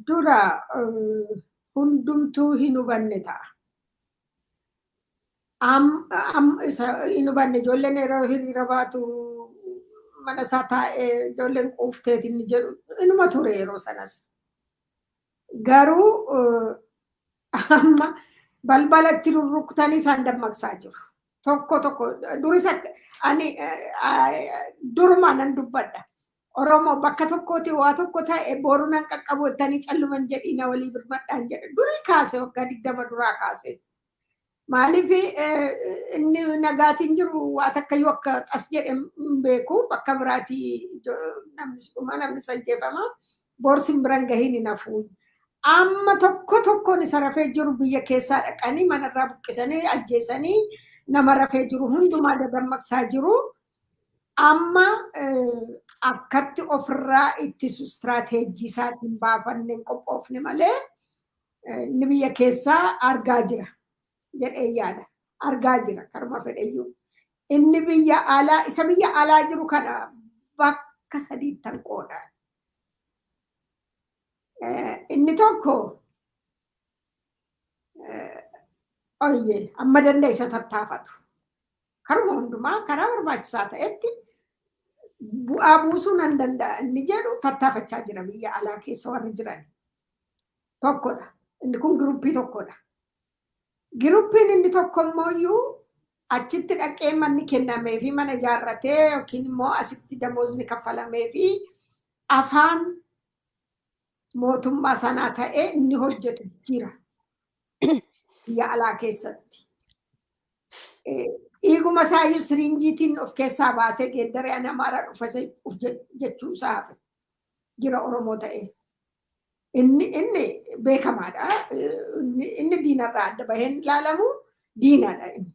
dura hundumtuu hin hubanne ta'a. Hin hubanne ijoolleen yeroo hiriira baatu mana isaa taa'ee ijoolleen quufteet inni jedhu inuma ture yeroo sanas. Garuu amma balbalatti rurrukkutanii isaan dammaqsaa jiru. Tokko duris ani duruma nan dubbadha. Oromoo bakka tokkooti waa tokko ta'e boru nan qaqqabu jettanii calluman jedhiina walii birmadhaan jedhe. Durii kaase waggaa 20 duraa kaase. Maaliif inni nagaatiin jiru waa takkayyuu akka xas jedhe hin beeku bakka biraatii namni sanjeefama boorsin biran gahiin hin hafuun. Amma tokkoon isa rafee jiru biyya keessaa dhaqanii manarraa buqqisanii ajjeesanii nama rafee jiru hundumaa dammaqsaa jiru. Amma akkatti ofirraa ittisu istirateejii isaatiin baafannee qophoofne malee inni biyya keessaa argaa jira jedhee yaada. Argaa jira karuma fedheyyuu. Inni biyya alaa jiru kana bakka sadiittan qoodaan. Inni tokko amma danda'a isa tattaafatu. Karuma hundumaa karaa barbaachisaa ta'etti bu'aa buusuu nan danda'a inni jedhu tattaafachaa jira biyya alaa keessa warri jiran. Tokkodha. Inni kun giruppii tokkodha. Giruppiin inni tokko immoo achitti dhaqee manni kennamee fi mana ijaarratee yookiin immoo asitti damoozni kaffalamee fi afaan mootummaa sanaa ta'ee inni hojjetu jira. Biyya alaa keessatti. Dhiiguma isaayyuu sirinjiitiin of keessaa baasee geeddaree namaarraa dhufase jechuu isaa hafe jira Oromoo ta'ee. Inni beekamaadha. Inni diinarraa adda baheen ilaalamu diinadha inni.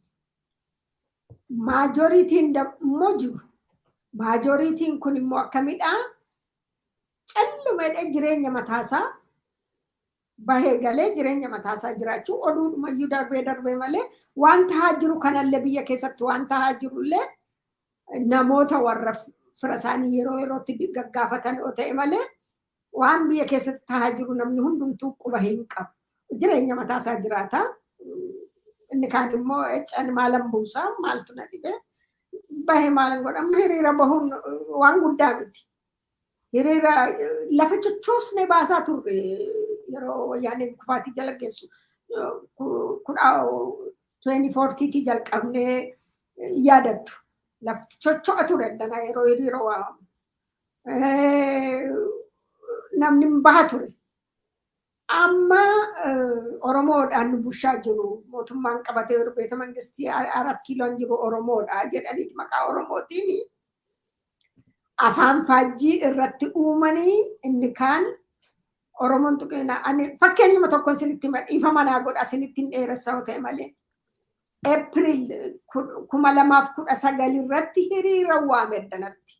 Maajoriitiin immoo jiru. Maajoriitiin kun immoo akkamidhaa? Callumeedha jireenya mataasaa bahee galee jireenya mataasaa jiraachuu oduudhumayyuu darbee malee waan tahaa jiru kanallee biyya keessatti waan tahaa jirullee namoota warra fira isaanii yeroo yerootti gaggaafatan yoo ta'e malee waan biyya keessatti tahaa jiru namni hundumtuu quba hin qabu. Jireenya mataasaa jiraata. Inni kaan immoo eccan maalan buusaa maaltu na dhibe bahee maalan godhama hiriira bahuun waan guddaa miti. Hiriira lafa cochoosne baasaa turre yeroo wayyaaneen kufaatii jala geessu 2040 jalqabnee yaadattu. Lafti chocho'a ture danaa yeroo hiriira waamamu. Namni baha ture. Amma Oromoodhaan bushaa jiru mootummaan qabatee beeta mangistii 4 kiiloon jiru Oromoodha jedhaniiti maqaa Oromootiin afaan faajjii irratti uumanii inni kaan Oromoon tuqina ani fakkeenyuma tokko isinitti dhiifa manaa godha isinitti hin dheeressa ta'e malee April 2019 irratti hiriira waame danatti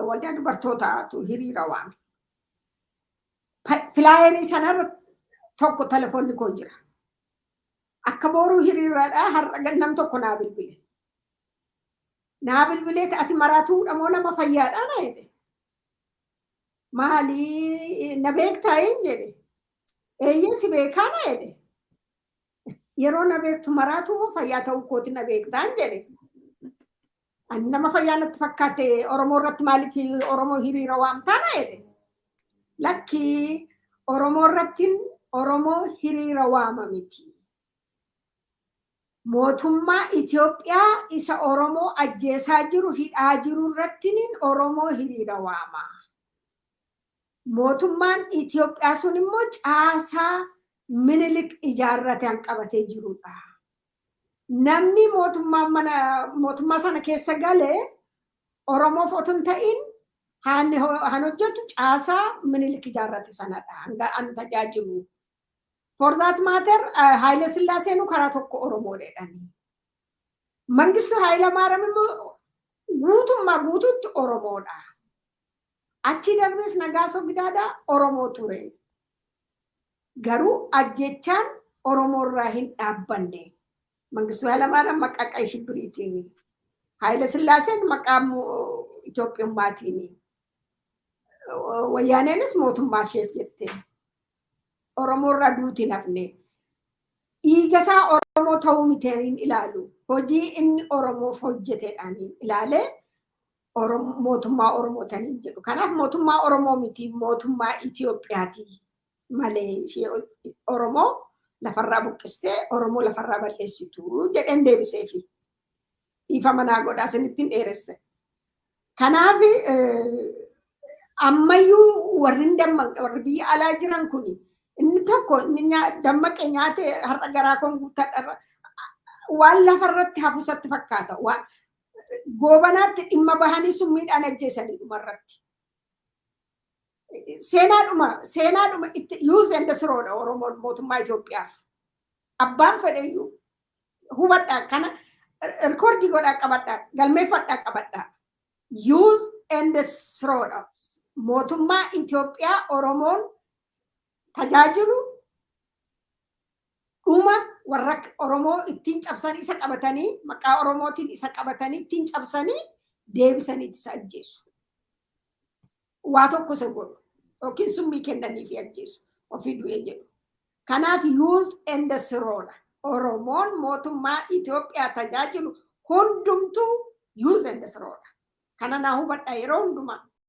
waldaa dubartootaatu hiriira waame. Filaayerii sanarra tokko telefoonni koo jira. Akka booruu hiriiraadhaa har'a nam tokko naa bilbile. Naa bilbilee ati maraatuu dhamoo nama fayyaadhaa na jedhe. Maali na beektaa hin jedhe. Eeyyee si beekaa na jedhe. Yeroo na beektu maraatuu fayyaa ta'uu kooti na beektaa hin jedhe. Ani nama fayyaa natti fakkaate Oromoo irratti maaliif Oromoo hiriira waamtaa na jedhe. Lakki Oromoo irratti Oromoo hiriira waama miti. Mootummaa Itoophiyaa isa Oromoo ajjeesaa jiru hidhaa jiru irratti Oromoo hiriira waama. Mootummaan Itoophiyaa sun immoo caasaa Minilik ijaarrate hanqabatee jirudha. Namni mootummaa sana keessa galee Oromoof otoo hin ta'in han hojjetu caasaa Minilik ijaarrate sanadha. Hanga tajaajilu. For that matter, Haile Sillaaseen karaa tokko Oromoodhaani. Mangistu Haile Maariyaam immoo guutummaa guututti Oromoodha. Achi darbees Nagaasoo Gidaadaa Oromoo ture. Garuu ajjechaan Oromoo irraa hin dhaabbanne. Mangistu Haile Maariyaam maqaa Qayi Shibbiriitiin. Haile Sillaaseen maqaa Itoophiyummaatiin. wayyaaneenis mootummaa isheef jettee Oromoo irraa duuti nafne dhiigasaa Oromoo ta'uu miteen ilaalu hojii inni Oromoof hojjeteedhaan ilaalee mootummaa Oromoo taniin jedhu. Kanaaf mootummaa Oromoo miti mootummaa Itoophiyaati malee Oromoo lafarraa buqqistee Oromoo lafarraa balleessitu jedheen deebiseefi. Ifa manaa godhaa sanittiin dheeresse. Kanaaf ammayyuu warri biyya alaa jiran kuni inni tokko inni dammaqee nyaate har'a garaa koon guuttadha waan lafarratti hafusatti fakkaata. Goobanaatti dhimma bahanii summiidhaan ajjeesanii dhumarratti. Seenaadhuma itti use and throw Oromoon mootummaa Itoophiyaaf. Abbaan fedheyyuu hubadhaa kana rikoordii godhaa qabadhaa galmeeffadhaa qabadhaa. Use and throw mootummaa Itoophiyaa Oromoon tajaajilu dhuma warra Oromoo ittiin cabsanii isa qabatanii maqaa Oromootiin isa qabatanii ittiin cabsanii deebisanii isa ajjeesu. Waa tokko isa godhu yookiin summii kennanii fi ajjeesu ofii du'ee jedhu. Kanaaf use and throw Oromoon mootummaa Itoophiyaa tajaajilu hundumtuu use and throw. Kana naa hubadhaa yeroo hundumaa